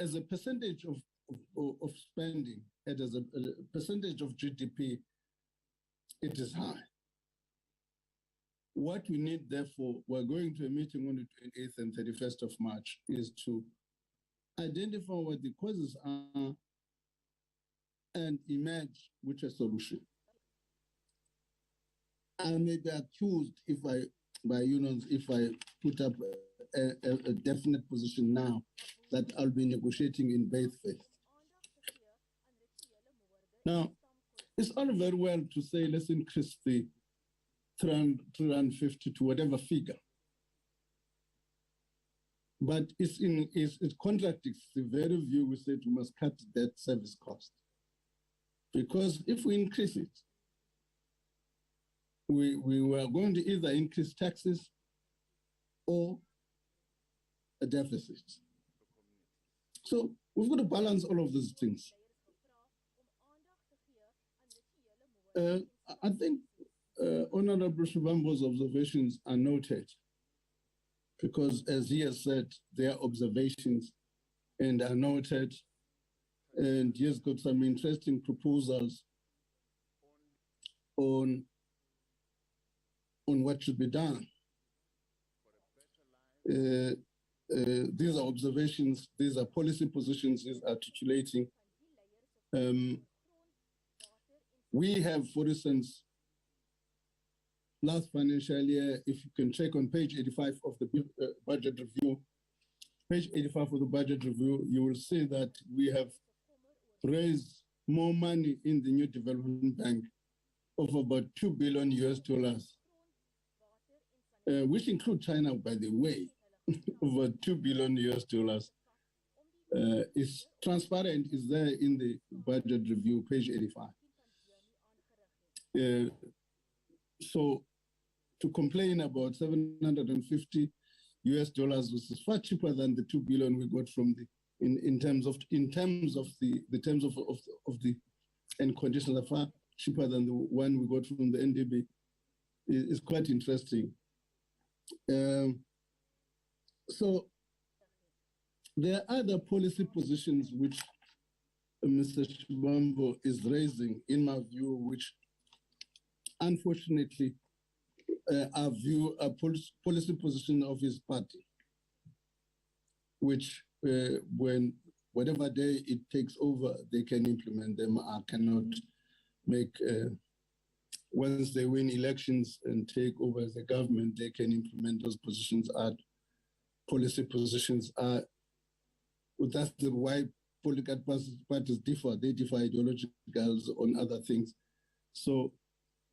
as a percentage of spending, and as a percentage of GDP, it is high. What we need, therefore, we're going to a meeting on the 28th and 31st of March, is to identify what the causes are and emerge with a solution. I may be accused by unions if I put up a definite position now that I'll be negotiating in bad faith. Now, it's all very well to say let's increase the 350 to whatever figure, but it contradicts the very view we said we must cut debt service cost. Because if we increase it, we were going to either increase taxes or a deficit. So we've got to balance all of these things. I think Honorable Shivambo's observations are noted because, as he has said, they are observations and are noted, and he has got some interesting proposals on what should be done. These are observations, these are policy positions he's articulating. We have, for instance, last financial year, if you can check on page 85 of the budget review, page 85 of the budget review, you will see that we have raised more money in the New Development Bank of about $2 billion which include China, by the way, over $2 billion is transparent, is there in the budget review, page 85. So to complain about $750 which is far cheaper than the $2 billion we got from the in terms of the and conditions are far cheaper than the one we got from the NDB is quite interesting. So there are other policy positions which Mr. Shivambo is raising, in my view, which unfortunately I view a policy position of his party, which when whatever day it takes over, they can implement them. I cannot make, once they win elections and take over as a government, they can implement those positions. Policy positions are, that's the why political parties differ. They differ ideologicals on other things. So,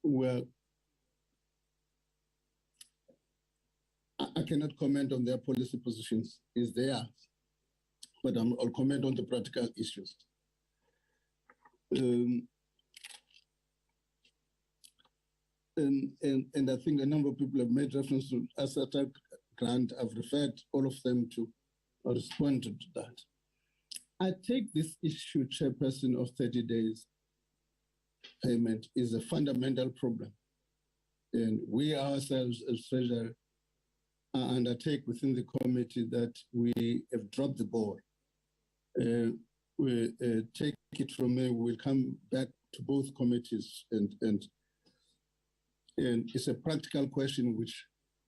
well, I cannot comment on their policy positions, is theirs, but I'll comment on the practical issues. And I think a number of people have made reference to Asata grant. I've referred all of them to or responded to that. I take this issue, Chairperson, of 30 days payment is a fundamental problem. And we ourselves as Treasury undertake within the committee that we have dropped the ball. We take it from there, we'll come back to both committees and it's a practical question which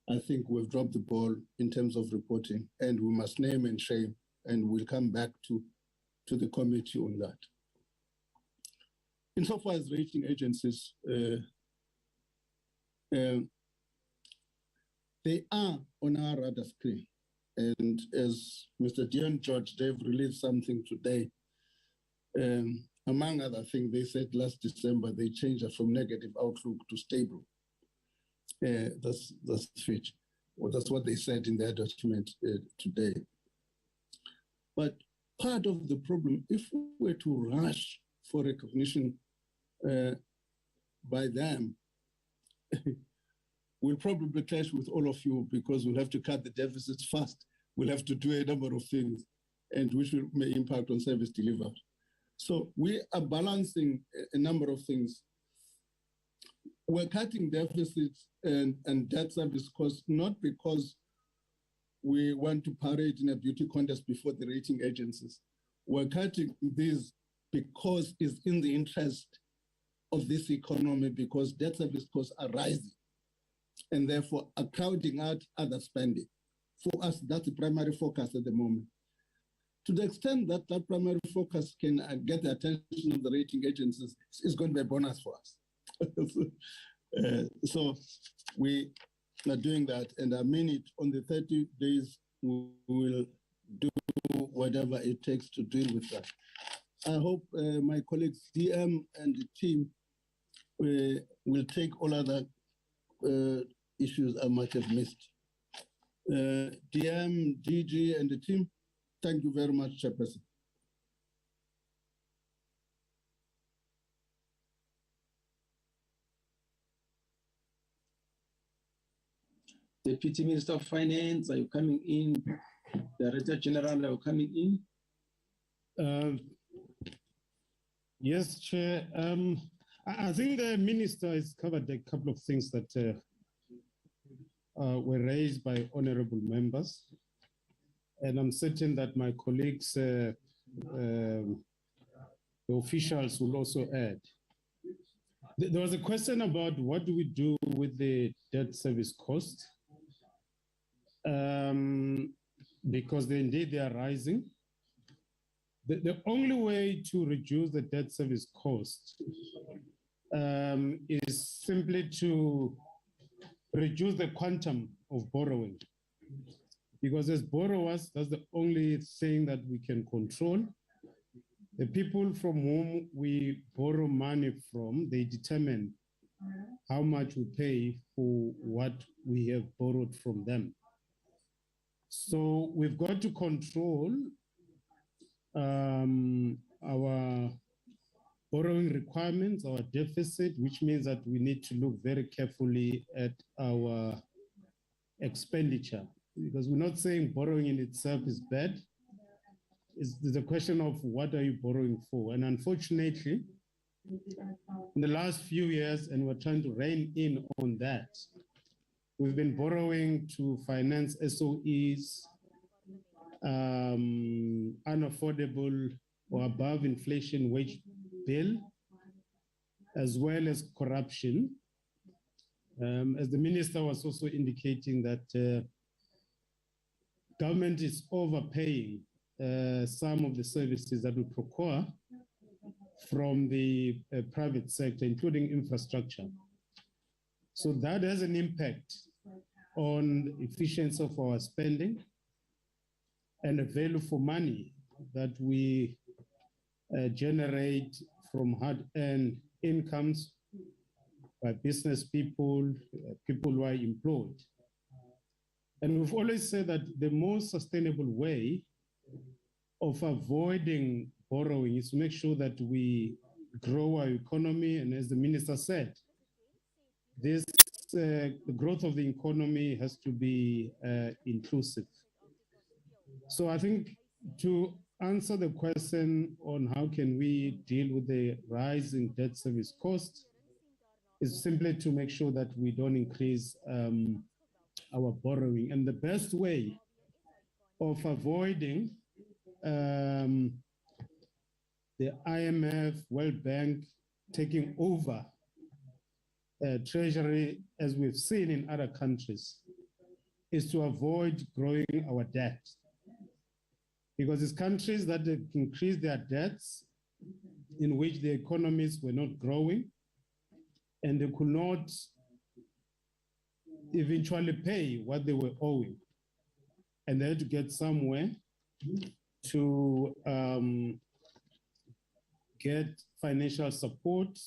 I think we've dropped the ball in terms of reporting, and we must name and shame, and we'll come back to the committee on that. Insofar as rating agencies, they are on our radar screen. And as Mr. Dion George, they've released something today. Among other things, they said last December, they changed it from negative outlook to stable. That's Fitch. Well, that's what they said in their document today. But part of the problem, if we were to rush for recognition by them, we'll probably clash with all of you because we'll have to cut the deficits fast. We'll have to do a number of things, and which may impact on service delivery. So we are balancing a number of things. We're cutting deficits and debt service costs, not because we want to parade in a beauty contest before the rating agencies. We're cutting this because it's in the interest of this economy, because debt service costs are rising and therefore are crowding out other spending. For us, that's the primary focus at the moment. To the extent that that primary focus can get the attention of the rating agencies, it's going to be a bonus for us. So we are doing that, and I mean it. On the 30 days, we will do whatever it takes to deal with that. I hope my colleagues, DM and the team, will take all other issues I might have missed. DM, DG, and the team, thank you very much, Chairperson. Deputy Minister of Finance, are you coming in? Director General, are you coming in? Yes, Chair. I think the Minister has covered a couple of things that were raised by honorable members. And I'm certain that my colleagues, the officials, will also add. There was a question about what do we do with the debt service cost? Because indeed they are rising. The only way to reduce the debt service cost is simply to reduce the quantum of borrowing. Because as borrowers, that's the only thing that we can control. The people from whom we borrow money from, they determine how much we pay for what we have borrowed from them. So we've got to control our borrowing requirements, our deficit, which means that we need to look very carefully at our expenditure, because we're not saying borrowing in itself is bad. It's the question of what are you borrowing for? And unfortunately, in the last few years, and we're trying to rein in on that, we've been borrowing to finance SOEs, unaffordable or above inflation wage bill, as well as corruption. As the Minister was also indicating that government is overpaying some of the services that we procure from the private sector, including infrastructure. So that has an impact on the efficiency of our spending and the value for money that we generate from hard-earned incomes by business people, people who are employed. And we've always said that the most sustainable way of avoiding borrowing is to make sure that we grow our economy. And as the Minister said, the growth of the economy has to be inclusive. So I think to answer the question on how can we deal with the rising debt service cost is simply to make sure that we don't increase our borrowing. And the best way of avoiding the IMF, World Bank taking over Treasury, as we've seen in other countries, is to avoid growing our debt. Because it's countries that have increased their debts in which the economies were not growing and they could not eventually pay what they were owing. And they had to get somewhere to get financial support,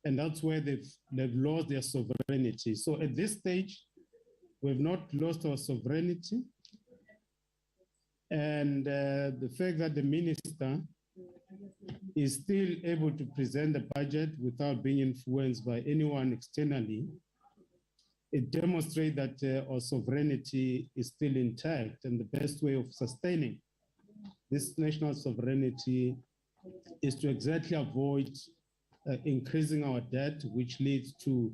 and that's where they've lost their sovereignty. So at this stage, we've not lost our sovereignty. And the fact that the Minister is still able to present the budget without being influenced by anyone externally, it demonstrates that our sovereignty is still intact, and the best way of sustaining this national sovereignty is to exactly avoid increasing our debt, which leads to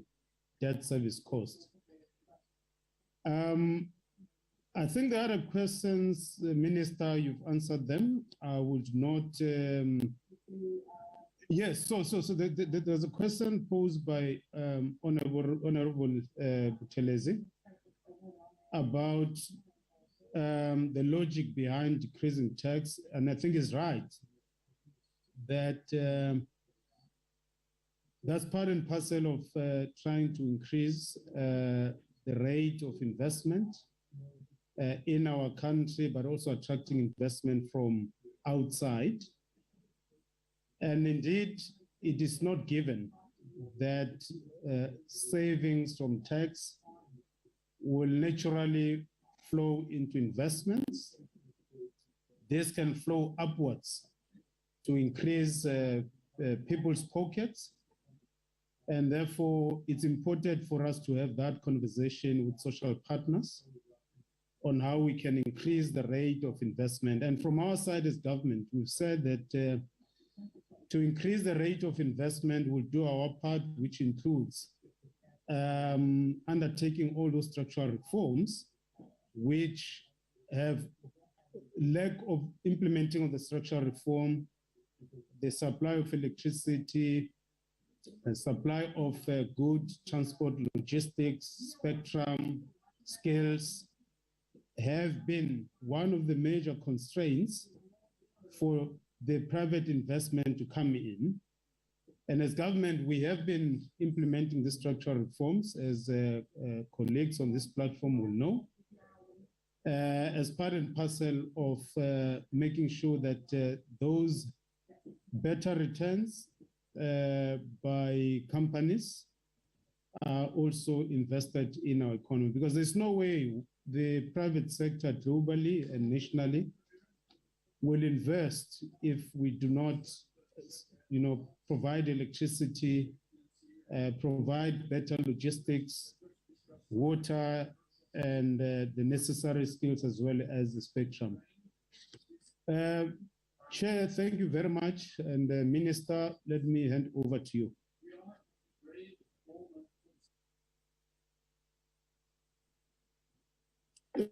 debt service cost. I think the other questions, Minister, you've answered them. I would not. Yes, so there's a question posed by Honorable Buthelezi about the logic behind decreasing tax, and I think it's right that that's part and parcel of trying to increase the rate of investment in our country, but also attracting investment from outside. And indeed, it is not given that savings from tax will naturally flow into investments. This can flow upwards to increase people's pockets. And therefore, it's important for us to have that conversation with social partners on how we can increase the rate of investment. And from our side as government, we've said that to increase the rate of investment, we'll do our part, which includes undertaking all those structural reforms, which have lack of implementing of the structural reform, the supply of electricity, the supply of good transport, logistics, spectrum, skills, have been one of the major constraints for the private investment to come in. And as government, we have been implementing the structural reforms, as colleagues on this platform will know, as part and parcel of making sure that those better returns by companies are also invested in our economy, because there's no way the private sector globally and nationally will invest if we do not, provide electricity, provide better logistics, water, and the necessary skills as well as the spectrum. Chair, thank you very much. And Minister, let me hand over to you.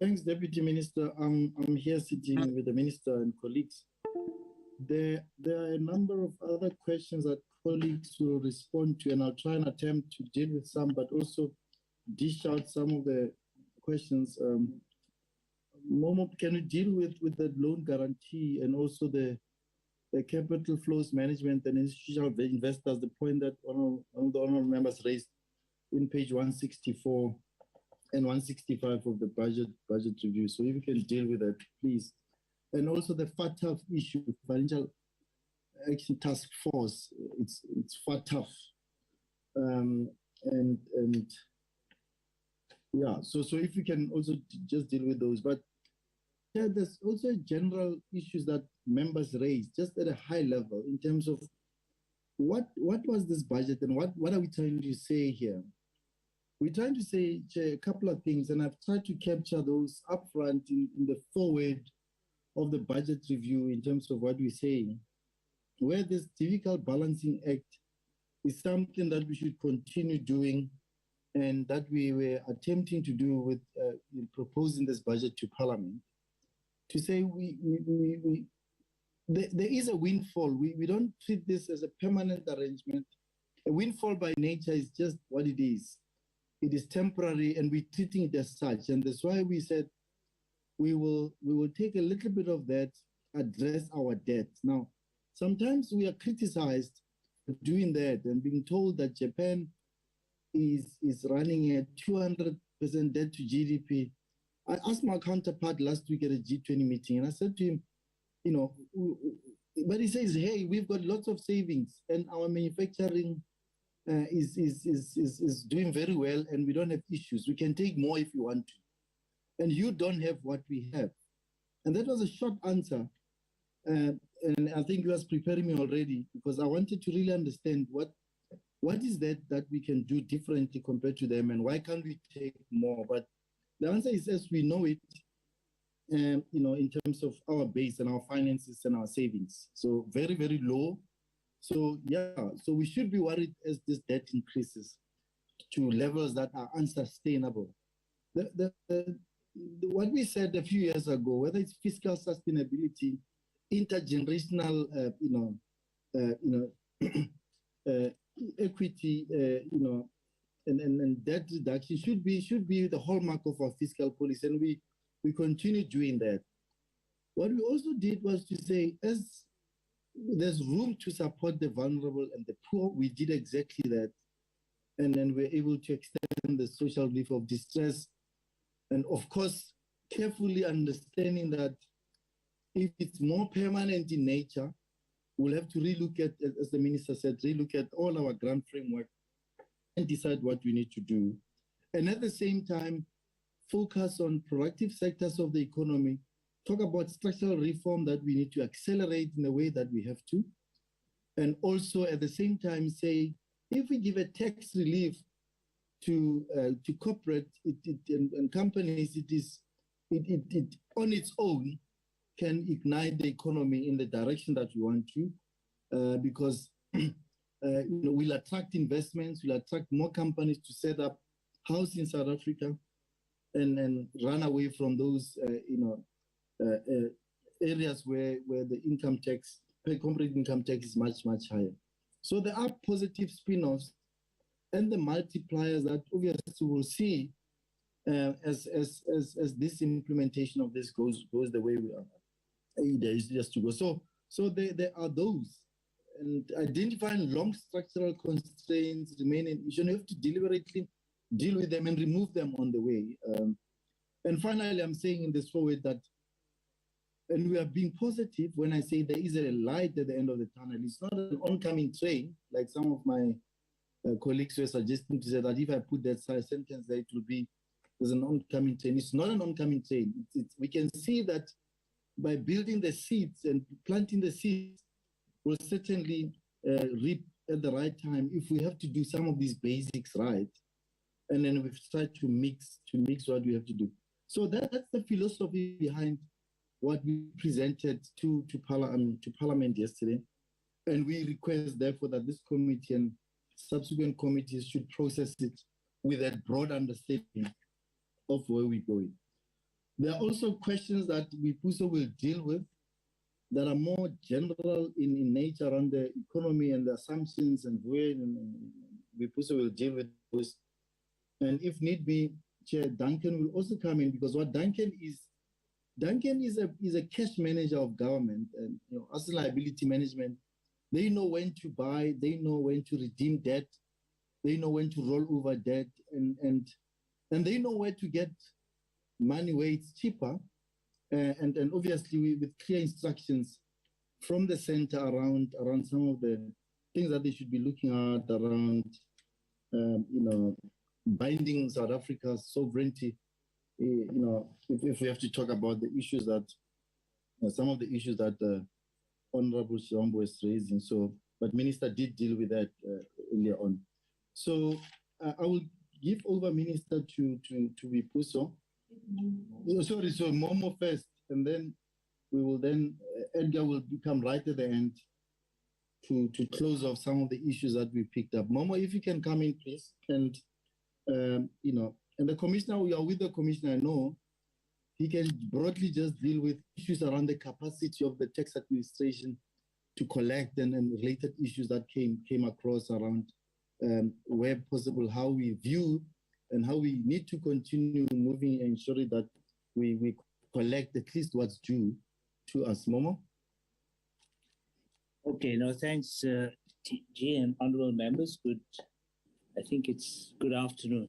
Thanks, Deputy Minister. I'm here sitting with the Minister and colleagues. There are a number of other questions that colleagues will respond to, and I'll try and attempt to deal with some, but also dish out some of the questions. Momo, can you deal with the loan guarantee and also the capital flows management and institutional investors, the point that one of the honorable members raised in page 164 and 165 of the budget review. So if you can deal with that, please. And also the FATF issue, Financial Action Task Force, it's FATF. And yeah, so if you can also just deal with those. But yeah, there's also general issues that members raise, just at a high level, in terms of what was this budget and what are we trying to say here? We're trying to say, Chair, a couple of things, and I've tried to capture those upfront in the forward of the budget review in terms of what we're saying, where this difficult balancing act is something that we should continue doing and that we were attempting to do with in proposing this budget to Parliament, to say there is a windfall. We don't treat this as a permanent arrangement. A windfall by nature is just what it is. It is temporary, and we're treating it as such. And that's why we said we will take a little bit of that, address our debt. Now, sometimes we are criticized for doing that and being told that Japan is running a 200% debt to GDP. I asked my counterpart last week at a G20 meeting, and I said to him, but he says, hey, we've got lots of savings and our manufacturing is doing very well and we don't have issues. We can take more if you want to. And you don't have what we have. And that was a short answer. And I think he was preparing me already, because I wanted to really understand what is that we can do differently compared to them, and why can't we take more? But the answer is, as we know it, in terms of our base and our finances and our savings. So very, very low. So yeah, so we should be worried as this debt increases to levels that are unsustainable. The what we said a few years ago, whether it's fiscal sustainability, intergenerational, equity, and debt reduction should be the hallmark of our fiscal policy, and we continue doing that. What we also did was to say, as there's room to support the vulnerable and the poor, we did exactly that. And then we're able to extend the social relief of distress. And of course, carefully understanding that if it's more permanent in nature, we'll have to relook at, as the minister said, relook at all our grant framework and decide what we need to do. And at the same time, focus on productive sectors of the economy, talk about structural reform that we need to accelerate in the way that we have to. And also at the same time say, if we give a tax relief to corporate and companies, it on its own can ignite the economy in the direction that we want to, because we'll attract investments, we'll attract more companies to set up house in South Africa and run away from those areas where the income tax, corporate income tax is much, much higher. So there are positive spin-offs and the multipliers that obviously we'll see as this implementation of this goes the way we are. There is just to go. So there are those, and identifying long structural constraints remaining. You have to deliberately deal with them and remove them on the way. And finally, I'm saying in this forward that, and we are being positive when I say there is a light at the end of the tunnel. It's not an oncoming train, like some of my colleagues were suggesting to say that if I put that sentence there, it will be, there's an oncoming train. It's not an oncoming train. We can see that by building the seeds and planting the seeds, we'll certainly reap at the right time if we have to do some of these basics right. And then we've tried to mix what we have to do. So that's the philosophy behind what we presented to Parliament yesterday. And we request, therefore, that this committee and subsequent committees should process it with a broad understanding of where we're going. There are also questions that we also will deal with that are more general in nature around the economy and the assumptions and where, and we also will deal with those. And if need be, Chair Duncan will also come in, because what Duncan is a cash manager of government, and asset liability management. They know when to buy, they know when to redeem debt, they know when to roll over debt, and they know where to get money where it's cheaper, and obviously with clear instructions from the center around some of the things that they should be looking at around, binding South Africa's sovereignty. If we have to talk about the issues that, some of the issues that Honorable Shivambu was raising. So, but Minister did deal with that earlier on. So I will give over Minister to Vipuso. Sorry, so Momo first, and then we will Edgar will come right at the end to close off some of the issues that we picked up. Momo, if you can come in, please, and and the commissioner, we are with the commissioner, I know, he can broadly just deal with issues around the capacity of the tax administration to collect and related issues that came across around where possible, how we view and how we need to continue moving and ensuring that we collect at least what's due to us. Momo? Okay, no, thanks, TG and honorable members. I think it's good afternoon.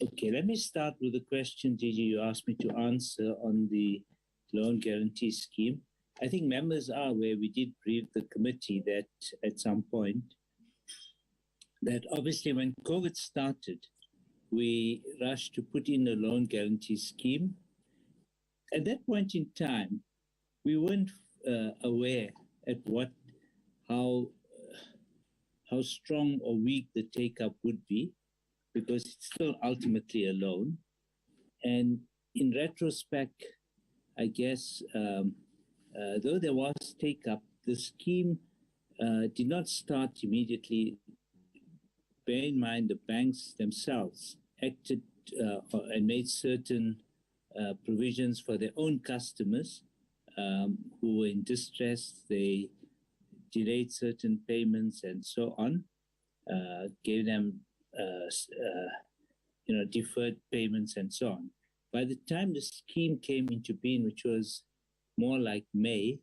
Okay, let me start with the question, Gigi, you asked me to answer on the loan guarantee scheme. I think members are aware, we did brief the committee that at some point, that obviously when COVID started, we rushed to put in a loan guarantee scheme. At that point in time, we weren't aware at how strong or weak the take-up would be, because it's still ultimately a loan. And in retrospect, I guess, though there was take-up, the scheme did not start immediately. Bear in mind, the banks themselves acted and made certain provisions for their own customers who were in distress. They delayed certain payments and so on, gave them deferred payments and so on. By the time the scheme came into being, which was more like May,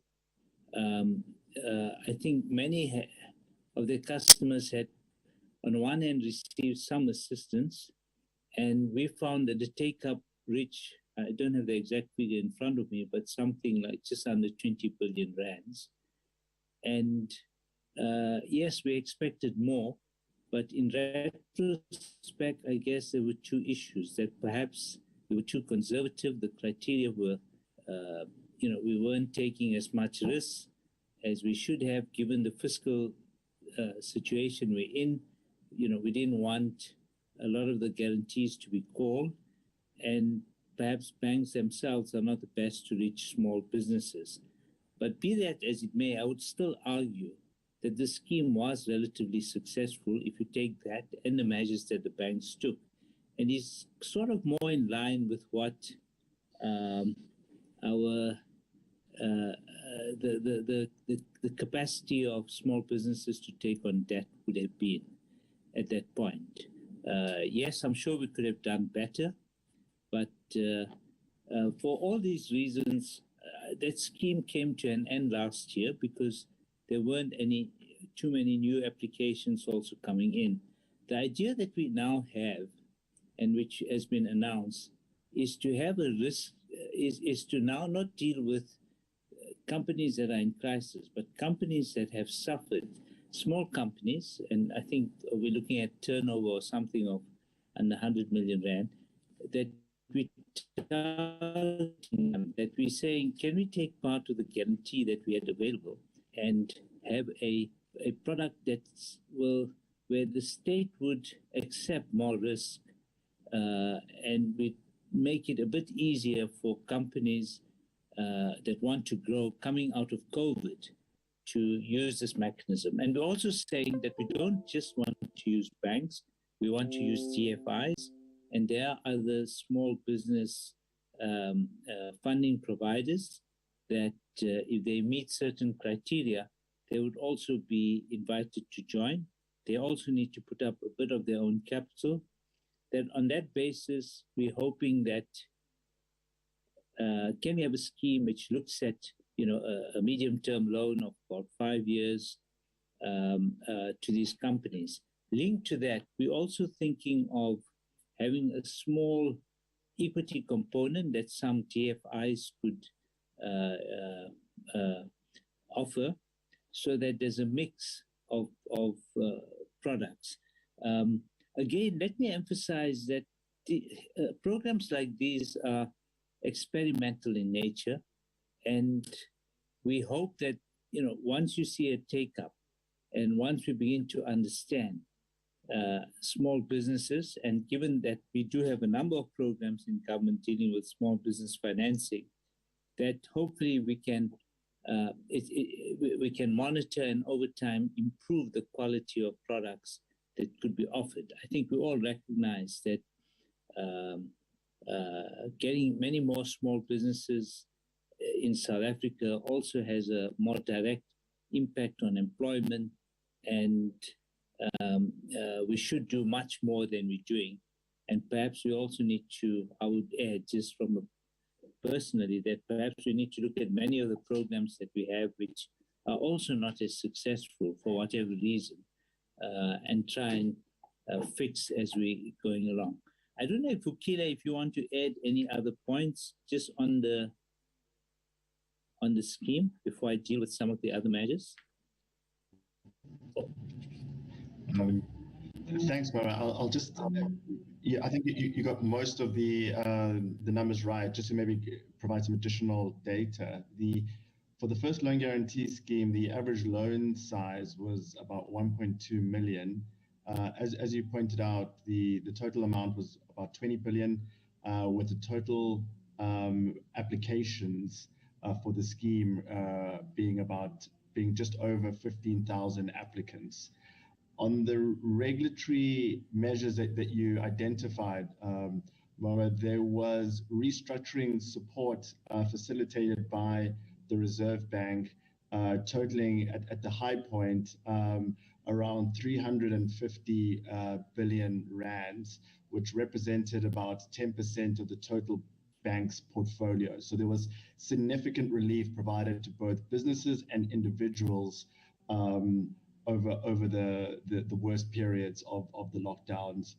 I think many of their customers had, on one hand, received some assistance, and we found that the take-up reached, I don't have the exact figure in front of me, but something like just under 20 billion rands. And yes, we expected more, but in retrospect, I guess there were two issues: that perhaps we were too conservative. The criteria were, we weren't taking as much risk as we should have, given the fiscal situation we're in. We didn't want a lot of the guarantees to be called, and perhaps banks themselves are not the best to reach small businesses. But be that as it may, I would still argue that the scheme was relatively successful if you take that and the measures that the banks took, and is sort of more in line with what the capacity of small businesses to take on debt would have been at that point. Yes, I'm sure we could have done better, but for all these reasons, that scheme came to an end last year because there weren't too many new applications also coming in. The idea that we now have, and which has been announced, is to have a risk, is to now not deal with companies that are in crisis, but companies that have suffered, small companies, and I think we're looking at turnover or something of under 100 million rand, that we're saying, can we take part of the guarantee that we had available and have a product where the state would accept more risk and we make it a bit easier for companies that want to grow coming out of COVID to use this mechanism. And we're also saying that we don't just want to use banks, we want to use GFIs, and there are other small business funding providers that if they meet certain criteria, they would also be invited to join. They also need to put up a bit of their own capital. Then on that basis, we're hoping that can we have a scheme which looks at a medium-term loan of about 5 years to these companies. Linked to that, we're also thinking of having a small equity component that some DFIs could offer, so that there's a mix of products. Again, let me emphasize that the programs like these are experimental in nature, and we hope that once you see a take-up and once we begin to understand small businesses, and given that we do have a number of programs in government dealing with small business financing, that hopefully we can monitor and over time improve the quality of products that could be offered. I think we all recognize that getting many more small businesses in South Africa also has a more direct impact on employment, and we should do much more than we're doing. And perhaps we also need to, I would add, just from personally, that perhaps we need to look at many of the programs that we have which are also not as successful for whatever reason, and try and fix as we're going along. I don't know if Ukile, if you want to add any other points just on the scheme before I deal with some of the other measures. Thanks, Mara. I'll just, I think you got most of the numbers right. Just to maybe provide some additional data. For the first loan guarantee scheme, the average loan size was about 1.2 million. As you pointed out, the total amount was about 20 billion, with the total applications for the scheme being just over 15,000 applicants. On the regulatory measures that you identified, Mara, there was restructuring support facilitated by the Reserve Bank, totaling at the high point around 350 billion rands, which represented about 10% of the total bank's portfolio. So there was significant relief provided to both businesses and individuals over the worst periods of the lockdowns,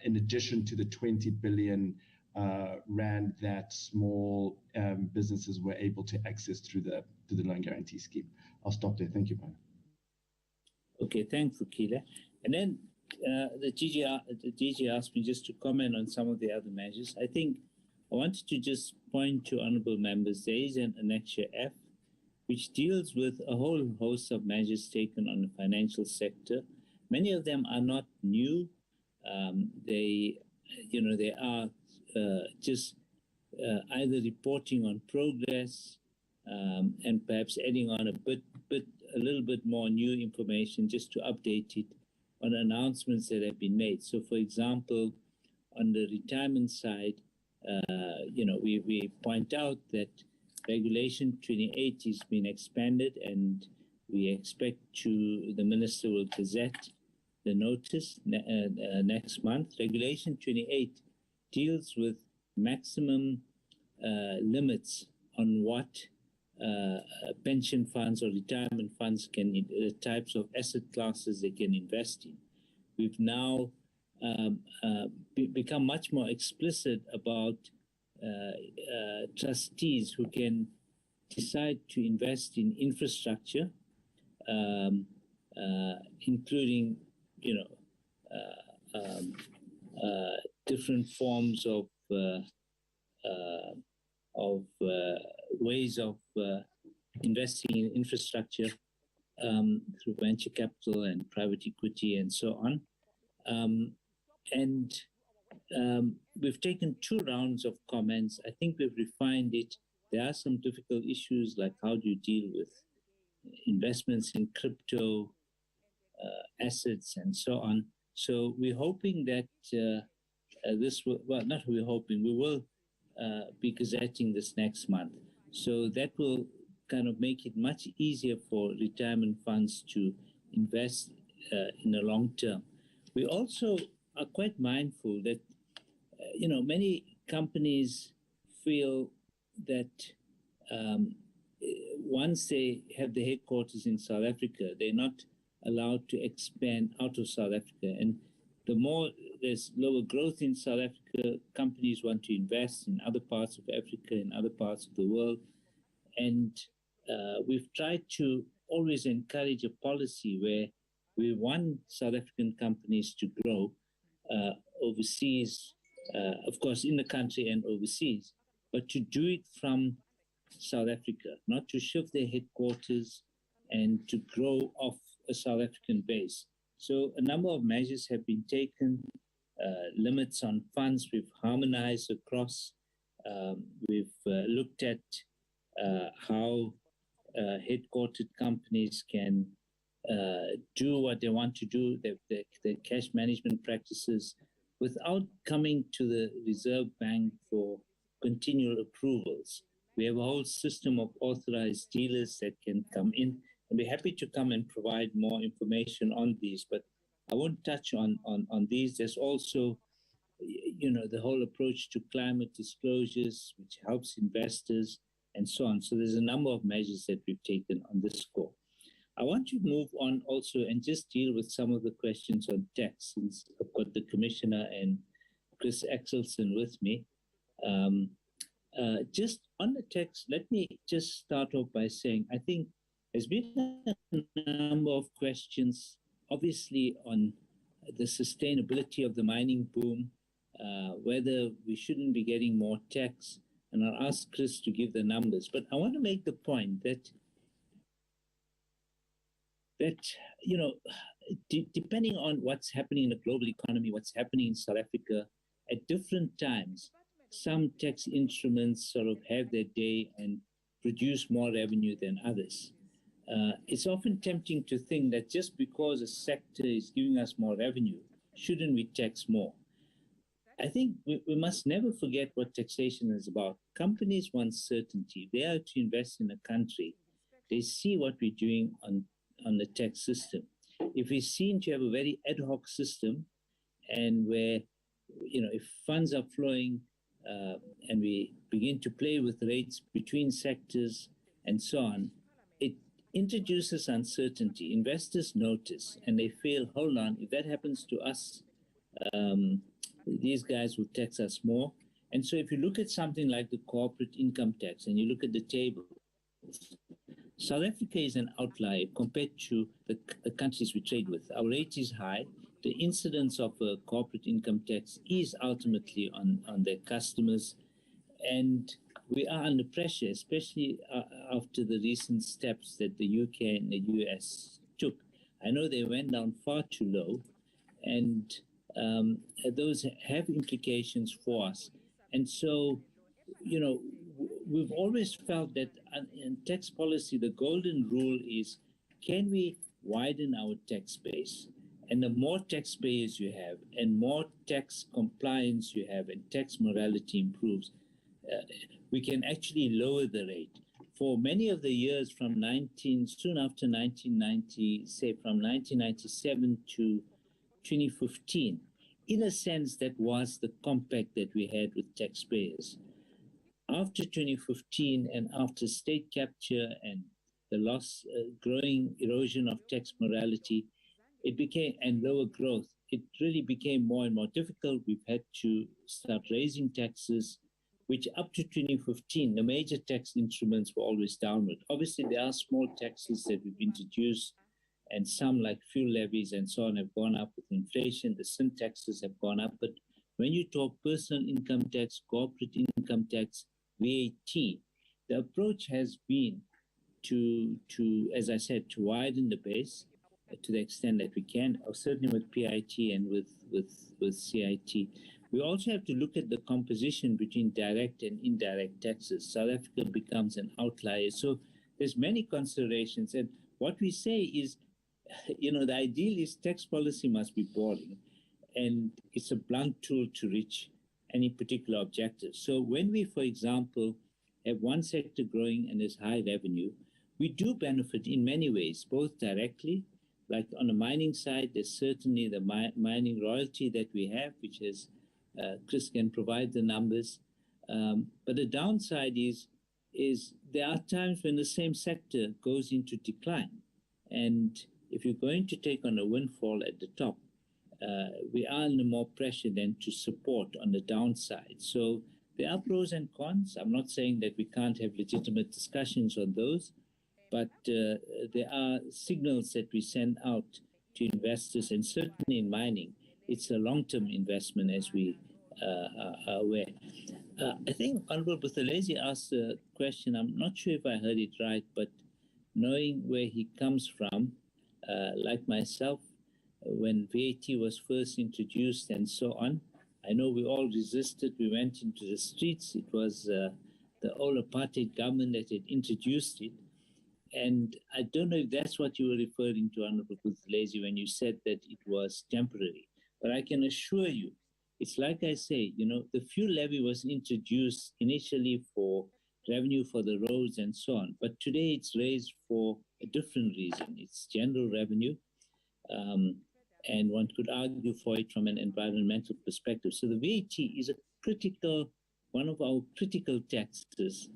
in addition to the 20 billion rand that small businesses were able to access through the loan guarantee scheme. I'll stop there. Thank you, Brian. Okay, thanks, Vukile. And then the DG asked me just to comment on some of the other measures. I think I wanted to just point to honourable members. There is an Annexure F, which deals with a whole host of measures taken on the financial sector. Many of them are not new. They are just either reporting on progress and perhaps adding on a little bit more new information just to update it on announcements that have been made. So, for example, on the retirement side, we point out that Regulation 28 has been expanded, and we expect the Minister will gazette the notice next month. Regulation 28 deals with maximum limits on what pension funds or retirement funds types of asset classes they can invest in. We've now become much more explicit about trustees who can decide to invest in infrastructure, including, different forms of ways of investing in infrastructure through venture capital and private equity and so on. We've taken 2 rounds of comments. I think we've refined it. There are some difficult issues like how do you deal with investments in crypto assets and so on. So we're hoping that we will be gazetting this next month. So that will kind of make it much easier for retirement funds to invest in the long term. We also are quite mindful that, many companies feel that once they have the headquarters in South Africa, they're not allowed to expand out of South Africa. And the more there's lower growth in South Africa, companies want to invest in other parts of Africa, in other parts of the world. And we've tried to always encourage a policy where we want South African companies to grow overseas, of course, in the country and overseas, but to do it from South Africa, not to shift their headquarters and to grow off a South African base. So a number of measures have been taken, limits on funds we've harmonized across. We've looked at how headquartered companies can do what they want to do, their cash management practices, without coming to the Reserve Bank for continual approvals. We have a whole system of authorized dealers that can come in, and we're happy to come and provide more information on these, but I won't touch on these. There's also, the whole approach to climate disclosures, which helps investors and so on. So there's a number of measures that we've taken on this score. I want to move on also and just deal with some of the questions on tax, since I've got the Commissioner and Chris Axelson with me. Just on the tax, let me just start off by saying, I think there's been a number of questions, obviously, on the sustainability of the mining boom, whether we shouldn't be getting more tax, and I'll ask Chris to give the numbers. But I want to make the point that depending on what's happening in the global economy, what's happening in South Africa, at different times, some tax instruments sort of have their day and produce more revenue than others. it's often tempting to think that just because a sector is giving us more revenue, shouldn't we tax more? I think we must never forget what taxation is about. Companies want certainty. They are to invest in a country. They see what we're doing on the tax system. If we seem to have a very ad hoc system, and where, if funds are flowing and we begin to play with rates between sectors and so on, it introduces uncertainty. Investors notice and they feel, hold on, if that happens to us, these guys will tax us more. And so if you look at something like the corporate income tax and you look at the table, South Africa is an outlier compared to the countries we trade with. Our rate is high. The incidence of a corporate income tax is ultimately on their customers. And we are under pressure, especially after the recent steps that the UK and the US took. I know they went down far too low, and those have implications for us. And so, we've always felt that in tax policy, the golden rule is, can we widen our tax base? And the more taxpayers you have and more tax compliance you have and tax morality improves, we can actually lower the rate. For many of the years from soon after 1990, say from 1997 to 2015, in a sense, that was the compact that we had with taxpayers. After 2015 and after state capture and the loss, growing erosion of tax morality, it became, and lower growth, it really became more and more difficult. We've had to start raising taxes, which up to 2015, the major tax instruments were always downward. Obviously, there are small taxes that we've introduced, and some like fuel levies and so on have gone up with inflation. The sin taxes have gone up. But when you talk personal income tax, corporate income tax, VAT, the approach has been to, as I said, to widen the base to the extent that we can, or certainly with PIT and with CIT. We also have to look at the composition between direct and indirect taxes. South Africa becomes an outlier. So there's many considerations. And what we say is, the ideal is tax policy must be boring, and it's a blunt tool to reach any particular objective. So when we, for example, have one sector growing and there's high revenue, we do benefit in many ways, both directly, like on the mining side, there's certainly the mining royalty that we have, which is, Chris can provide the numbers. But the downside is there are times when the same sector goes into decline. And if you're going to take on a windfall at the top, we are under more pressure than to support on the downside. So there are pros and cons. I'm not saying that we can't have legitimate discussions on those, but there are signals that we send out to investors, and certainly in mining, it's a long-term investment, as we are aware. I think Honorable Buthelezi asked a question. I'm not sure if I heard it right, but knowing where he comes from, like myself, when VAT was first introduced and so on, I know we all resisted. We went into the streets. It was the old apartheid government that had introduced it. And I don't know if that's what you were referring to, Honorable Buthelezi, when you said that it was temporary. But I can assure you, it's like I say, the fuel levy was introduced initially for revenue for the roads and so on. But today it's raised for a different reason. It's general revenue. And one could argue for it from an environmental perspective. So the VAT is one of our critical taxes,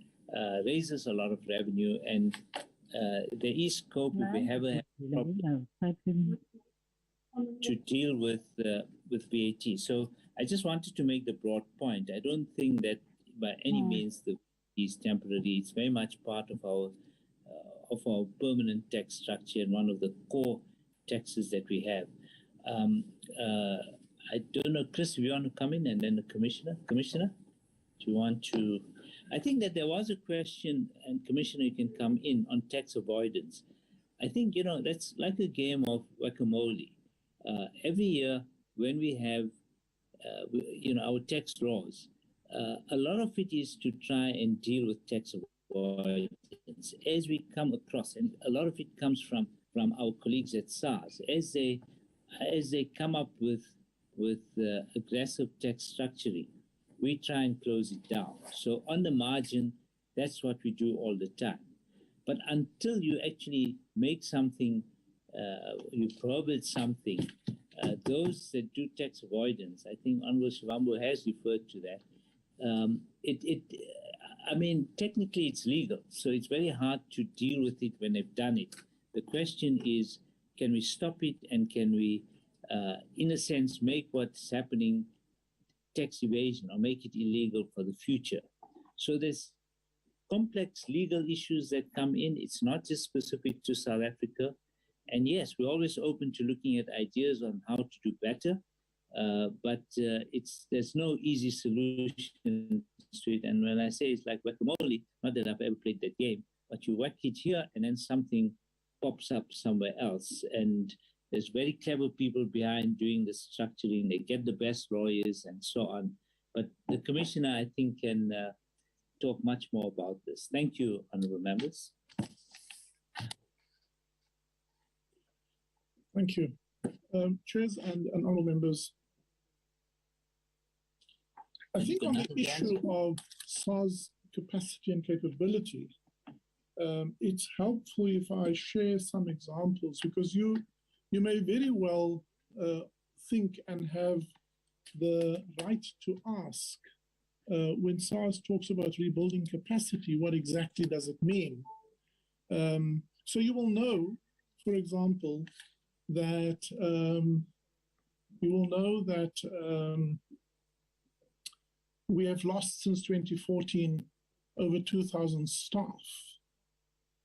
raises a lot of revenue, and there is scope, if we have a problem, to deal with VAT. So I just wanted to make the broad point. I don't think that by any means the VAT is temporary. It's very much part of our permanent tax structure and one of the core taxes that we have. I don't know, Chris, if you want to come in, and then the Commissioner, do you want to? I think that there was a question, and Commissioner, you can come in, on tax avoidance. I think, that's like a game of whack-a-mole. Every year when we have, our tax laws, a lot of it is to try and deal with tax avoidance as we come across, and a lot of it comes from our colleagues at SARS, as they come up with aggressive tax structuring, we try and close it down. So on the margin, that's what we do all the time. But until you actually make something, you prohibit something, those that do tax avoidance, I think Honorable Shivambu has referred to that. I mean, technically it's legal, so it's very hard to deal with it when they've done it. The question is, can we stop it, and can we, in a sense, make what's happening tax evasion or make it illegal for the future? So there's complex legal issues that come in. It's not just specific to South Africa. And yes, we're always open to looking at ideas on how to do better, but there's no easy solution to it. And when I say it's like whack-a-mole, not that I've ever played that game, but you whack it here and then something pops up somewhere else. And there's very clever people behind doing the structuring. They get the best lawyers and so on. But the commissioner, I think, can talk much more about this. Thank you, honorable members. Thank you. Chairs and honorable members, I think on the issue of SARS capacity and capability, it's helpful if I share some examples, because you may very well think and have the right to ask when SARS talks about rebuilding capacity, what exactly does it mean? So you will know, for example, that we have lost since 2014 over 2,000 staff,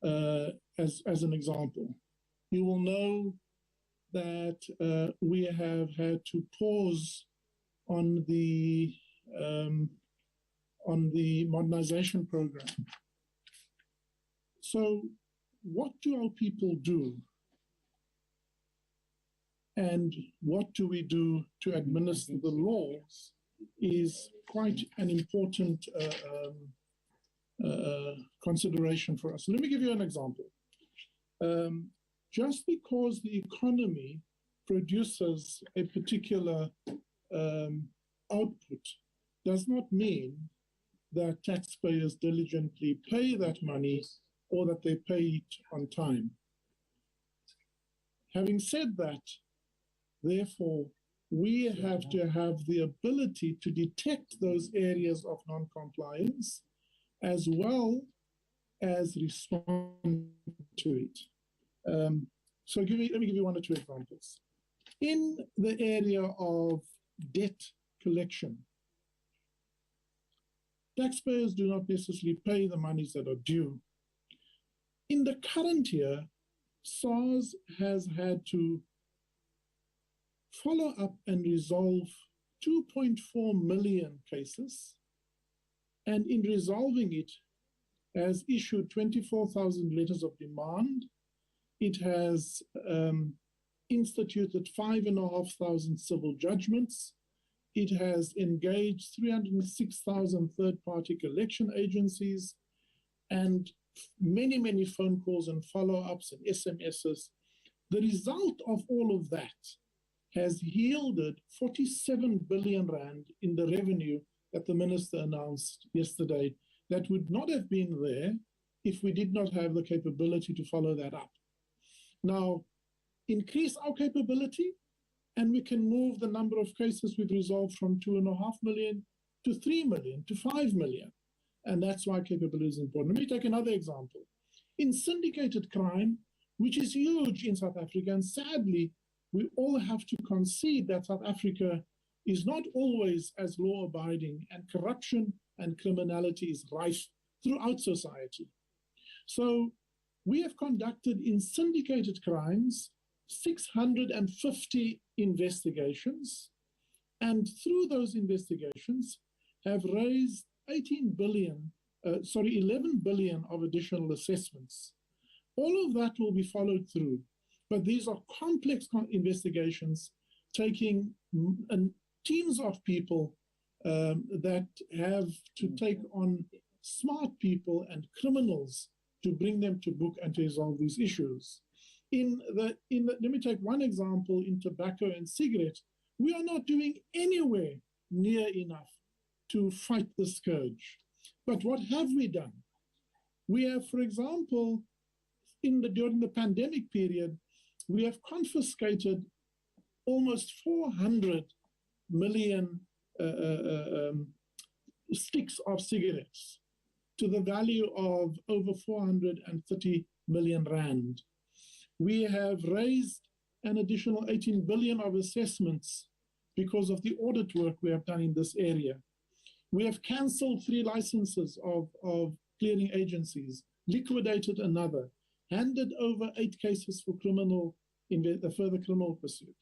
as an example. You will know that we have had to pause on the modernization program. So what do our people do? And what do we do to administer the laws is quite an important consideration for us. Let me give you an example. Just because the economy produces a particular output does not mean that taxpayers diligently pay that money or that they pay it on time. Having said that, therefore, we have to have the ability to detect those areas of non-compliance as well as respond to it. So let me give you one or two examples. In the area of debt collection, taxpayers do not necessarily pay the monies that are due. In the current year, SARS has had to follow up and resolve 2.4 million cases, and in resolving it, has issued 24,000 letters of demand. It has instituted 5,500 civil judgments. It has engaged 306,000 third-party collection agencies, and many, many phone calls and follow-ups and SMSs. The result of all of that has yielded 47 billion rand in the revenue that the minister announced yesterday that would not have been there if we did not have the capability to follow that up. Now, increase our capability and we can move the number of cases we've resolved from 2.5 million to 3 million to 5 million. And that's why capability is important. Let me take another example. In syndicated crime, which is huge in South Africa, and sadly, we all have to concede that South Africa is not always as law-abiding, and corruption and criminality is rife throughout society. So we have conducted in syndicated crimes 650 investigations, and through those investigations have raised 11 billion of additional assessments. All of that will be followed through, but these are complex investigations taking teams of people that have to take on smart people and criminals to bring them to book and to resolve these issues. Let me take one example in tobacco and cigarette. We are not doing anywhere near enough to fight the scourge. But what have we done? We have, for example, during the pandemic period, we have confiscated almost 400 million sticks of cigarettes to the value of over 430 million rand. We have raised an additional 18 billion of assessments because of the audit work we have done in this area. We have cancelled 3 licenses of clearing agencies, liquidated another, handed over 8 cases for further criminal pursuit.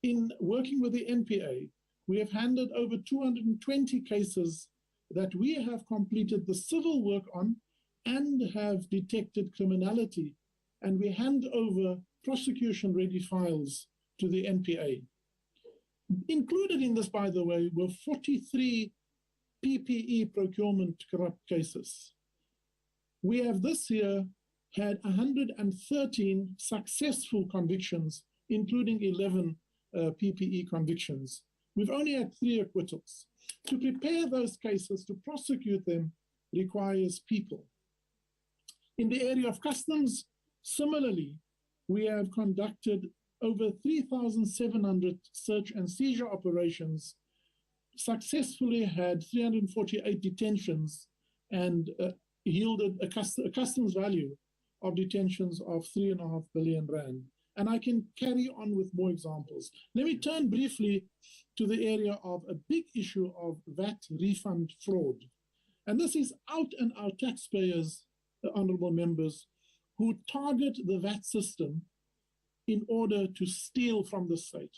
In working with the NPA, we have handed over 220 cases that we have completed the civil work on and have detected criminality, and we hand over prosecution-ready files to the NPA. Included in this, by the way, were 43 PPE procurement corrupt cases. We have this year had 113 successful convictions, including 11 PPE convictions. We've only had 3 acquittals. To prepare those cases, to prosecute them, requires people. In the area of customs, similarly, we have conducted over 3,700 search and seizure operations, successfully had 348 detentions, and yielded a customs value of detentions of 3.5 billion rand. And I can carry on with more examples. Let me turn briefly to the area of a big issue of VAT refund fraud. And this is out and out taxpayers, honorable members, who target the VAT system in order to steal from the state.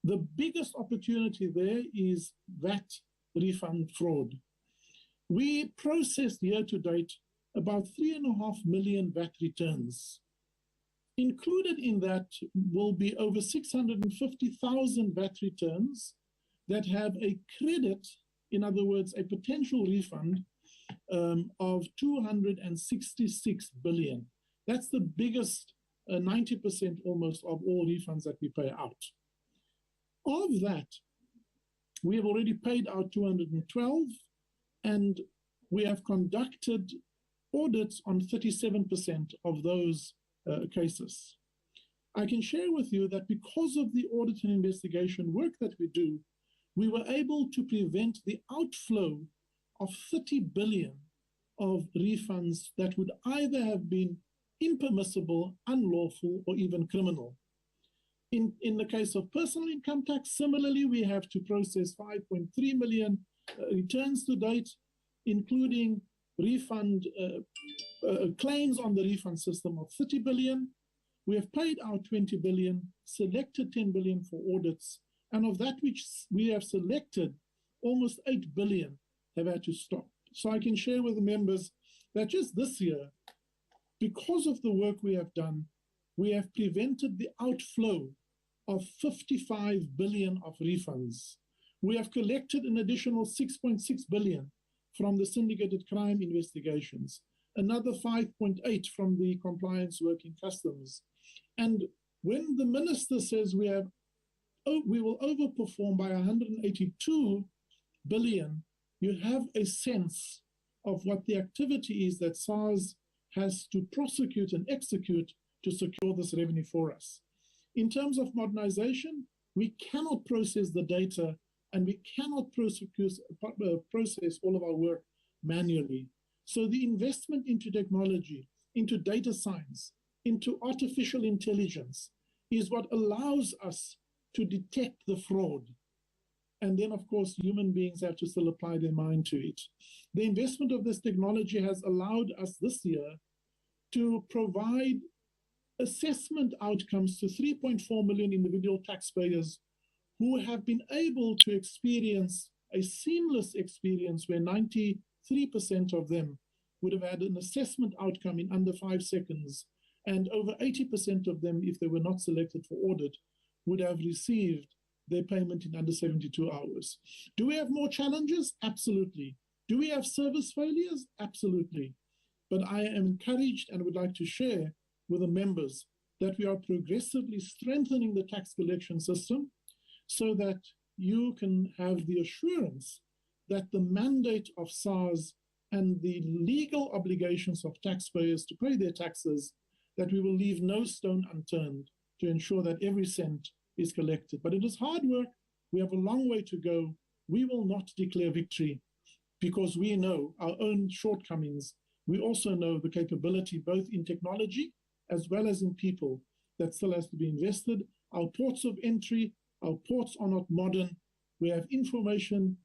The biggest opportunity there is VAT refund fraud. We processed year to date about 3.5 million VAT returns. Included in that will be over 650,000 VAT returns that have a credit, in other words, a potential refund of 266 billion. That's the biggest, 90% almost of all refunds that we pay out. Of that, we have already paid out 212, and we have conducted audits on 37% of those cases. I can share with you that because of the audit and investigation work that we do, we were able to prevent the outflow of 30 billion of refunds that would either have been impermissible, unlawful, or even criminal. In the case of personal income tax, similarly, we have to process 5.3 million returns to date, including refund claims on the refund system of 30 billion. We have paid out 20 billion, selected 10 billion for audits, and of that which we have selected, almost 8 billion have had to stop. So I can share with the members that just this year, because of the work we have done, we have prevented the outflow of 55 billion of refunds. We have collected an additional 6.6 billion from the syndicated crime investigations, another 5.8 from the compliance work in customs. And when the minister says we will overperform by 182 billion, you have a sense of what the activity is that SARS has to prosecute and execute to secure this revenue for us. In terms of modernization, we cannot process the data and we cannot process all of our work manually. So the investment into technology, into data science, into artificial intelligence is what allows us to detect the fraud. And then, of course, human beings have to still apply their mind to it. The investment of this technology has allowed us this year to provide assessment outcomes to 3.4 million individual taxpayers who have been able to experience a seamless experience where 93% of them would have had an assessment outcome in under 5 seconds, and over 80% of them, if they were not selected for audit, would have received their payment in under 72 hours. Do we have more challenges? Absolutely. Do we have service failures? Absolutely. But I am encouraged and would like to share with the members that we are progressively strengthening the tax collection system so that you can have the assurance that the mandate of SARS and the legal obligations of taxpayers to pay their taxes, that we will leave no stone unturned to ensure that every cent is collected. But it is hard work. We have a long way to go. We will not declare victory because we know our own shortcomings. We also know the capability, both in technology as well as in people, that still has to be invested. Our ports of entry, our ports are not modern. We have information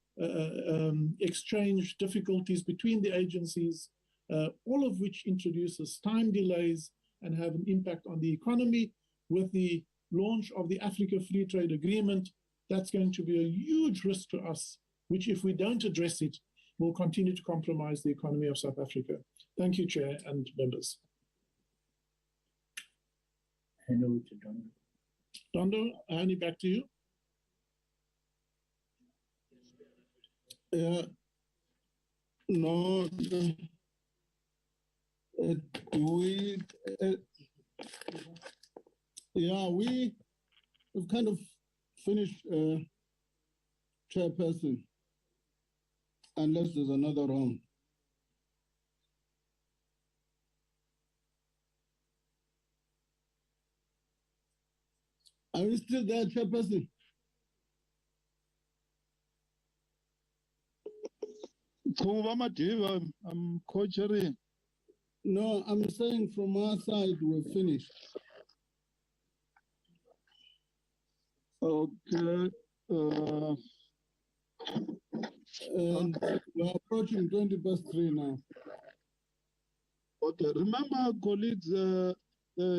exchange difficulties between the agencies, all of which introduces time delays and have an impact on the economy. With the launch of the Africa Free Trade Agreement, that's going to be a huge risk to us, which if we don't address it, will continue to compromise the economy of South Africa. Thank you, Chair and members. Hello to Dondo. Dondo, I hand it back to you. No, we've kind of finished, Chairperson, unless there's another round. Are you still there, Chairperson? I'm co-chairing. No, I'm saying from our side, we're finished. Okay. And we're approaching 3:20 now. Okay. Remember, colleagues, the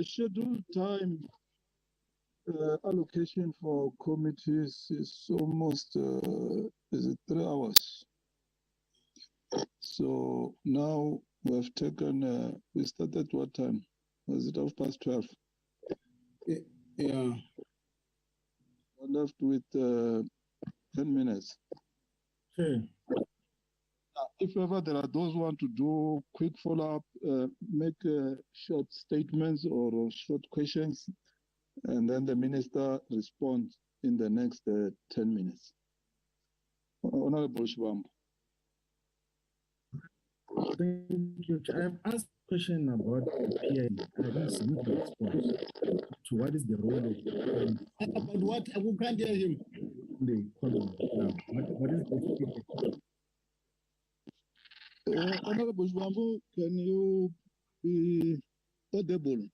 scheduled time allocation for committees is almost 3 hours. So now we have taken, we started what time? Was it 12:30? Yeah. We're left with 10 minutes. Okay. If ever there are those who want to do quick follow-up, make short statements or short questions, and then the minister responds in the next 10 minutes. Honorable Shibambo. Thank you. I have asked a question about the PIE. I didn't see the response to what is the role of the PIE. About what? I can't hear him. The economy. What is the Honorable Shibambo, can you be audible?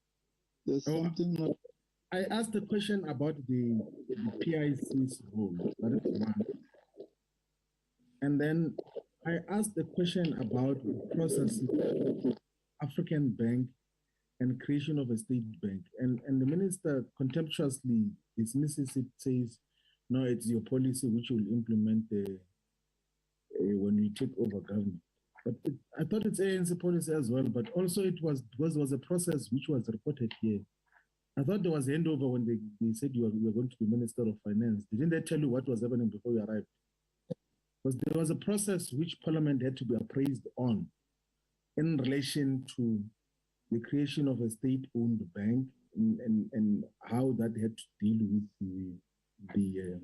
There's something. I asked a question about the PIC's role. That is one. And then I asked a question about the process of African Bank and creation of a state bank. And the minister contemptuously dismisses it, says, no, it's your policy which will implement when you take over government. But I thought it's ANC policy as well, but also it was a process which was reported here. I thought there was a handover when they said you were going to be Minister of Finance. Didn't they tell you what was happening before you arrived? Because there was a process which Parliament had to be appraised on in relation to the creation of a state-owned bank and how that had to deal with the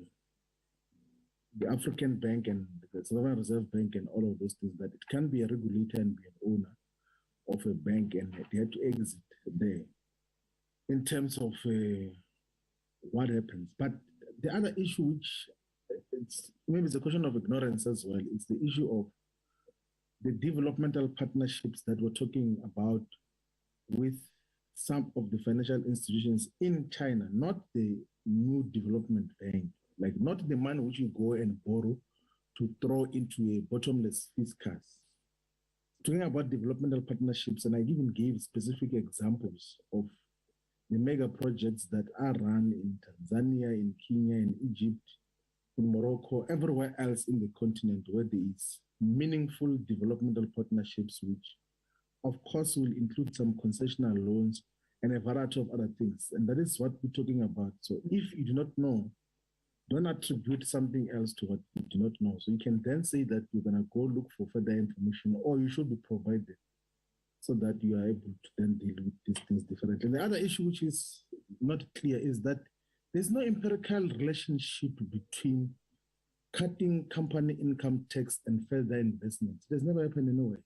African Bank and the Southern Reserve Bank and all of those things, that it can be a regulator and be an owner of a bank, and they had to exit there in terms of what happens. But the other issue, which maybe it's a question of ignorance as well, it's the issue of the developmental partnerships that we're talking about with some of the financial institutions in China, not the new development bank, like not the money which you go and borrow to throw into a bottomless fiscal. Talking about developmental partnerships, and I even gave specific examples of the mega projects that are run in Tanzania, in Kenya, in Egypt, in Morocco, everywhere else in the continent where there is meaningful developmental partnerships, which of course will include some concessional loans and a variety of other things. And that is what we're talking about. So if you do not know don't attribute something else to what you do not know. So you can then say that you're going to go look for further information, or you should be provided so that you are able to then deal with these things differently. And the other issue which is not clear is that there's no empirical relationship between cutting company income tax and further investments. There's never happened anywhere.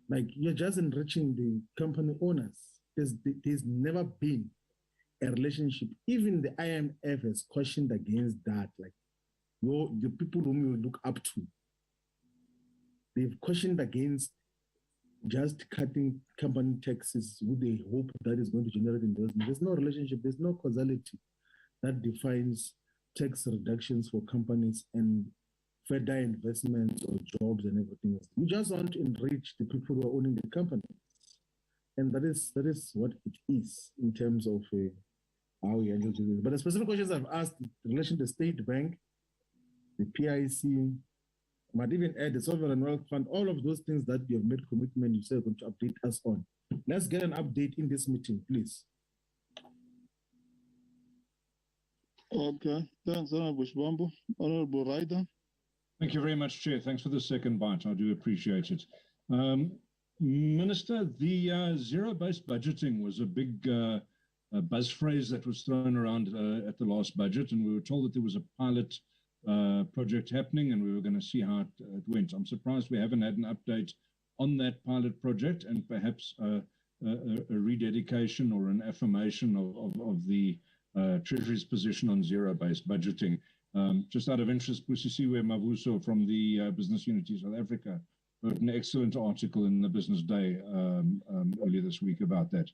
Like, you're just enriching the company owners. There's never been a relationship. Even the IMF has cautioned against that. Like, the people whom you look up to, they've cautioned against just cutting company taxes with the hope that is going to generate investment. There's no relationship. There's no causality that defines tax reductions for companies and further investments or jobs and everything else. You just want to enrich the people who are owning the company. And that is what it is in terms of how we handle this. But the specific questions I've asked in relation to the State Bank, the PIC, might even add the Sovereign Wealth Fund, all of those things that you have made commitment, you said you're going to update us on. Let's get an update in this meeting, please. Okay, thanks, Honorable Shibambu. Honorable Ryder. Thank you very much, Chair. Thanks for the second bite. I do appreciate it. Minister, the zero-based budgeting was a big buzz phrase that was thrown around at the last budget, and we were told that there was a pilot project happening and we were going to see how it went. I'm surprised we haven't had an update on that pilot project, and perhaps a rededication or an affirmation of the Treasury's position on zero-based budgeting. Just out of interest, Busisiwe Mavuso from the Business Unity South Africa wrote an excellent article in the Business Day earlier this week about that,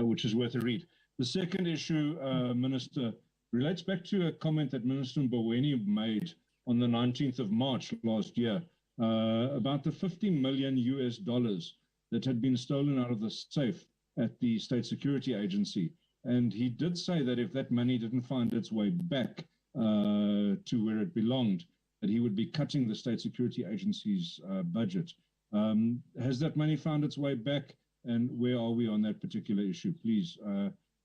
which is worth a read. The second issue, Minister, relates back to a comment that Minister Mboweni made on the 19th of March last year about the $50 million that had been stolen out of the safe at the State Security Agency. And he did say that if that money didn't find its way back to where it belonged, that he would be cutting the State Security Agency's budget. Has that money found its way back, and where are we on that particular issue? Please,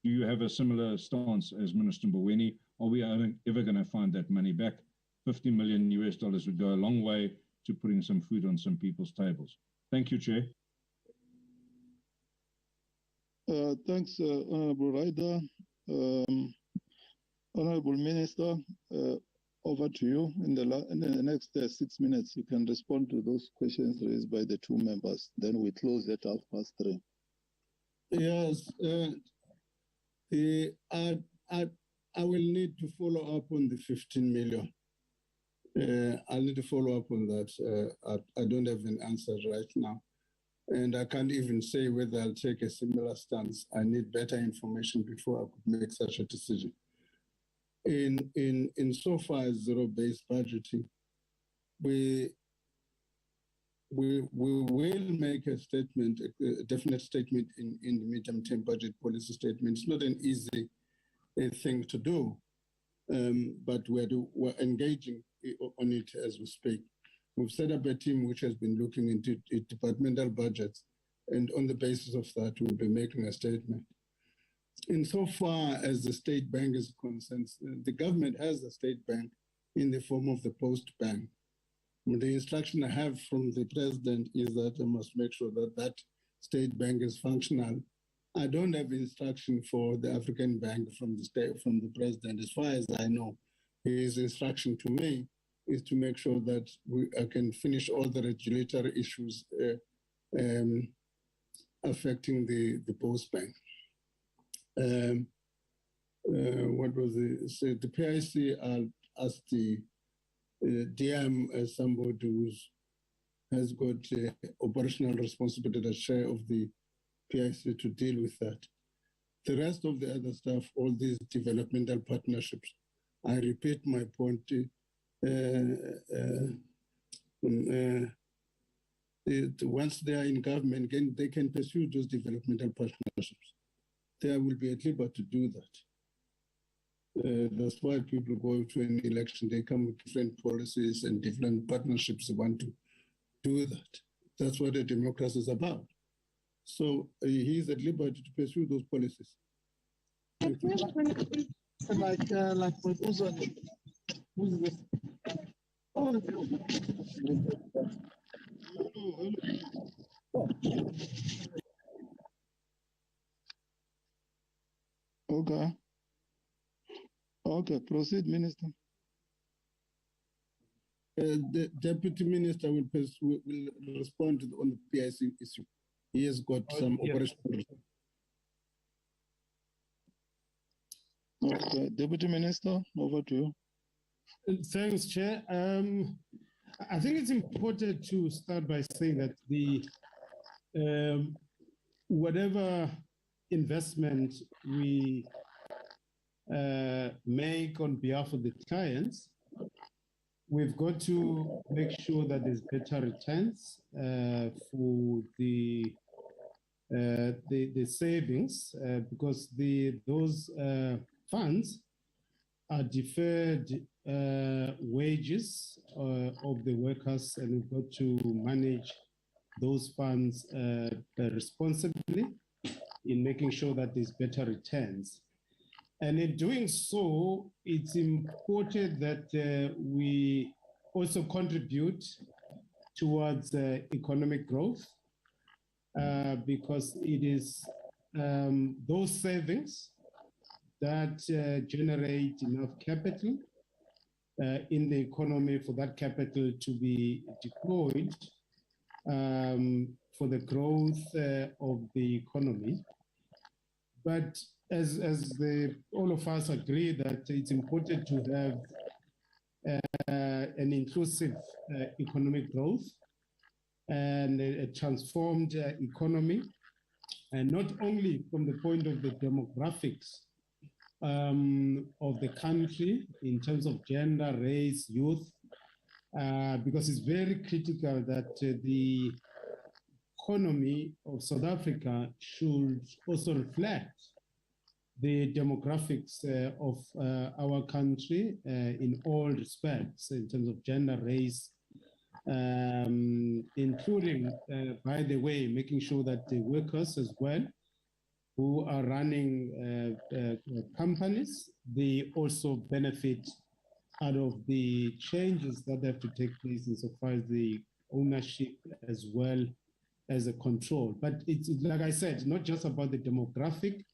do you have a similar stance as Minister Mboweni? Are we ever going to find that money back? $50 million would go a long way to putting some food on some people's tables. Thank you, Chair. Thanks, Honorable Ryder. Honorable Minister, over to you. In the next 6 minutes, you can respond to those questions raised by the two members. Then we close at 3:30. Yes, I will need to follow up on the 15 million. I'll need to follow up on that. I don't have an answer right now. And I can't even say whether I'll take a similar stance. I need better information before I could make such a decision. In so far as zero-based budgeting, we will make a statement, a definite statement in the medium-term budget policy statement. It's not an easy thing to do, but we're engaging on it as we speak. We've set up a team which has been looking into departmental budgets, and on the basis of that, we'll be making a statement. Insofar as the state bank is concerned, the government has a state bank in the form of the post bank. The instruction I have from the president is that I must make sure that that state bank is functional. I don't have instruction for the African bank from the president. As far as I know, his instruction to me is to make sure that I can finish all the regulatory issues affecting the post bank. What was it? So the PIC, I'll ask the DM as somebody who has got operational responsibility as chair of the PIC to deal with that. The rest of the other stuff, all these developmental partnerships, I repeat my point. Once they are in government, they can pursue those developmental partnerships. They will be at liberty to do that. That's why people go to an election. They come with different policies and different partnerships. They want to do that. That's what a democracy is about. So he is at liberty to pursue those policies. like what was on who's this? Oh, okay. Okay, proceed, Minister. The Deputy Minister will respond on the PIC issue. He has got some operational. Okay, Deputy Minister, over to you. Thanks, Chair. I think it's important to start by saying that the whatever investment we make on behalf of the clients, we've got to make sure that there's better returns for the savings because those funds are deferred wages of the workers, and we've got to manage those funds responsibly in making sure that there's better returns. And in doing so, it's important that we also contribute towards economic growth because it is those savings that generate enough capital in the economy for that capital to be deployed for the growth of the economy. But as all of us agree that it's important to have an inclusive economic growth and a transformed economy, and not only from the point of the demographics of the country in terms of gender, race, youth, because it's very critical that the economy of South Africa should also reflect the demographics of our country in all respects, in terms of gender, race, including, by the way, making sure that the workers as well who are running companies, they also benefit out of the changes that have to take place insofar as the ownership as well as a control. But it's, like I said, not just about the demographic,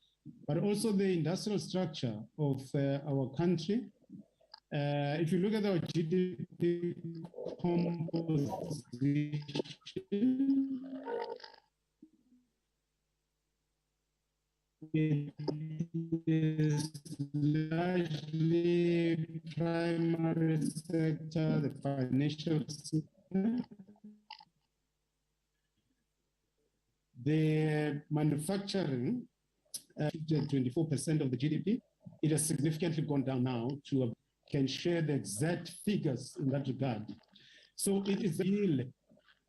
but also the industrial structure of our country. If you look at our GDP composition, it is largely primary sector, the financial sector, the manufacturing, 24% of the GDP. It has significantly gone down now to can share the exact figures in that regard. So it is deal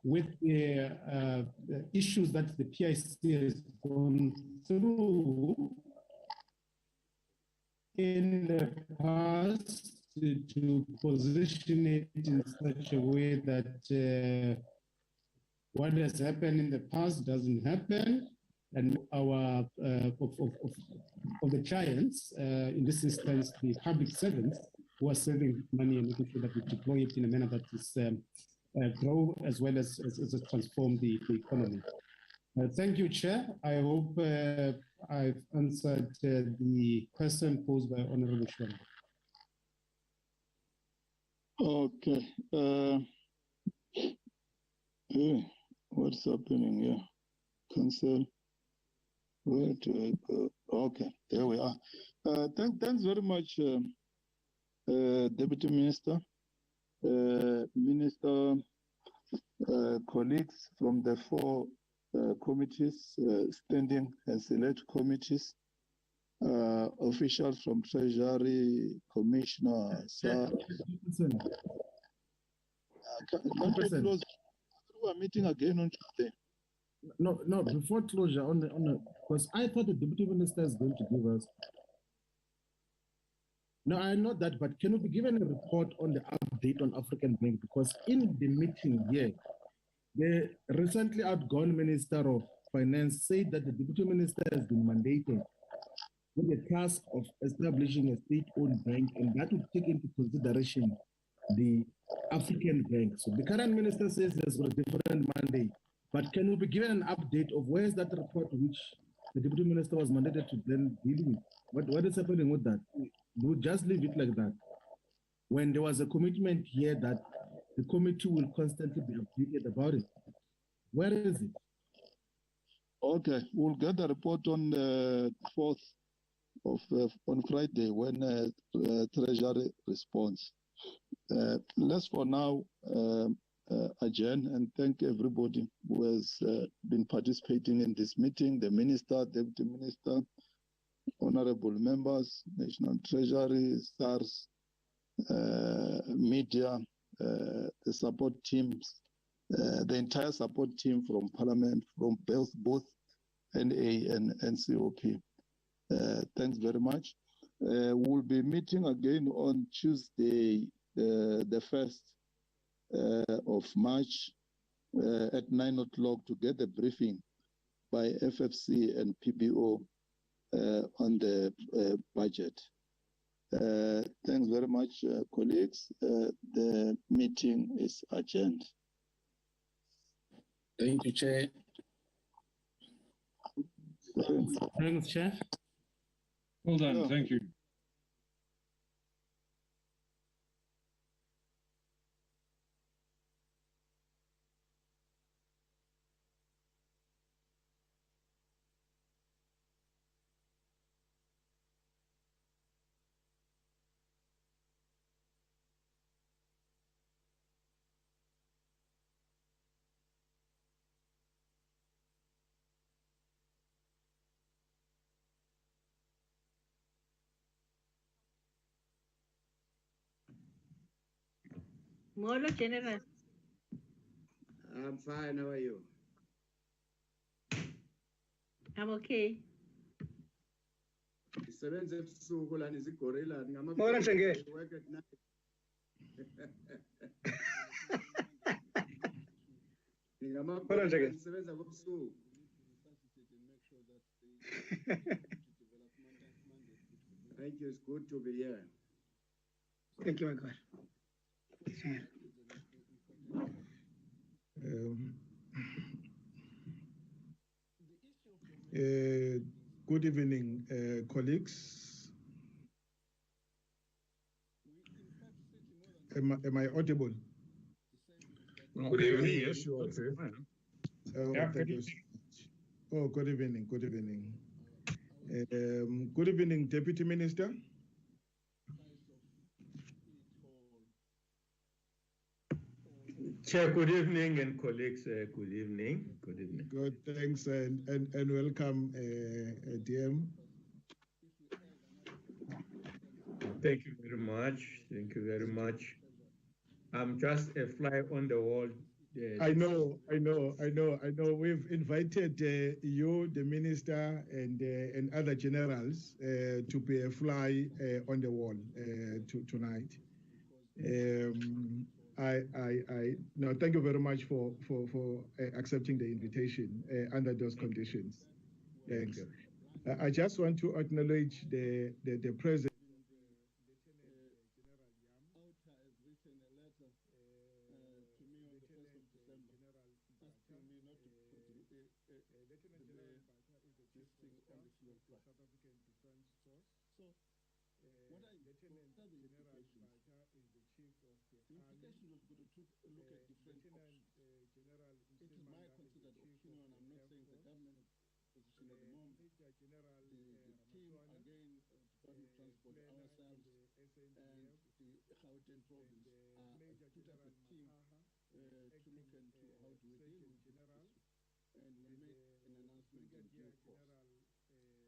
with the issues that the PIC has gone through in the past to position it in such a way that what has happened in the past doesn't happen, and our of the clients, in this instance, the public servants who are saving money and making sure that we deploy it in a manner that is grow as well as transform the economy. Thank you, Chair. I hope I've answered the question posed by Honorable Shwanda. Okay. What's happening here? Cancel. Where do I go? Okay, there we are. Thanks very much, Deputy Minister. Minister, colleagues from the four committees, standing and select committees, officials from Treasury, Commissioner, Sir. Can we close? We are meeting again on Tuesday. No, before closure, because I thought the Deputy Minister is going to give us. No, I know that, but can we be given a report on the update on African Bank? Because in the meeting here, the recently outgone Minister of Finance said that the Deputy Minister has been mandated with the task of establishing a state-owned bank, and that would take into consideration the African bank. So the current minister says there's a different mandate, but can we be given an update of where is that report which the deputy minister was mandated to then deal with? What is happening with that? We'll just leave it like that. When there was a commitment here that the committee will constantly be updated about it. Where is it? Okay, we'll get the report on the 4th of on Friday when Treasury responds. Let's for now adjourn and thank everybody who has been participating in this meeting, the minister, deputy minister, honorable members, National Treasury, SARS, media, the support teams, the entire support team from Parliament, from both NA and NCOP. Thanks very much. We'll be meeting again on Tuesday, the 1st of March at 9 o'clock to get a briefing by FFC and PBO on the budget. Thanks very much, colleagues. The meeting is adjourned. Thank you, Chair. Thanks, Chair. Well done. Thank you. Molo, General. I'm fine. How are you? I'm okay. Isebenza ebusuku lana izigorilla ngama Molo Ntengela. work at night. Molo Ntengela. Isebenza ngobusuku. Thank you. It's good to be here. Thank you, my God. Good evening, colleagues. Am I audible? Good evening. Yes, you are. Yeah, thank you. Oh, good evening. Good evening. Good evening, Deputy Minister. Chair, good evening, and colleagues, good evening. Good evening. Good, thanks, and welcome, DM. Thank you very much. Thank you very much. I'm just a fly on the wall. I know. We've invited you, the minister, and other generals to be a fly on the wall tonight. No, thank you very much for accepting the invitation under those conditions. Thanks. I just want to acknowledge the presence.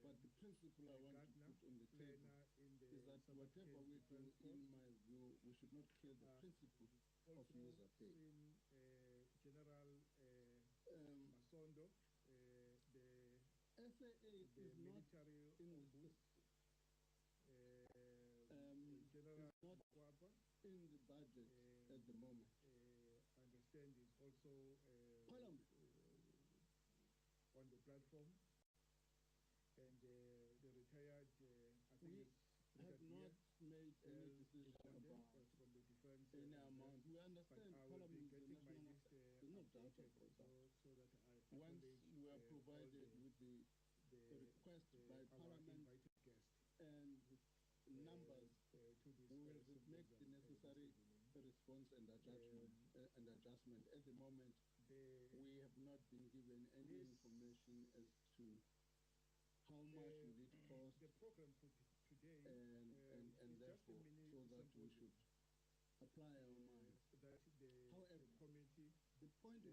But the principle I want to put on the table is that whatever we do, in my view, we should not kill the principle of user pay. Masondo, the SAA is not in the system. It's not in the budget at the moment. Understand is also on the platform, and the retired please. We have not made any decision about from the defense any amount. We understand I will Parliament be is the getting my national list there's no doubt about that. so that I Once acknowledge we are all provided with the request by our Parliament invited guests and numbers, to this we will make the necessary response and adjustment. At the moment, we have not been given any information as to how much will it cost, the program for today and therefore, so that we should apply our minds. That the However, committee the point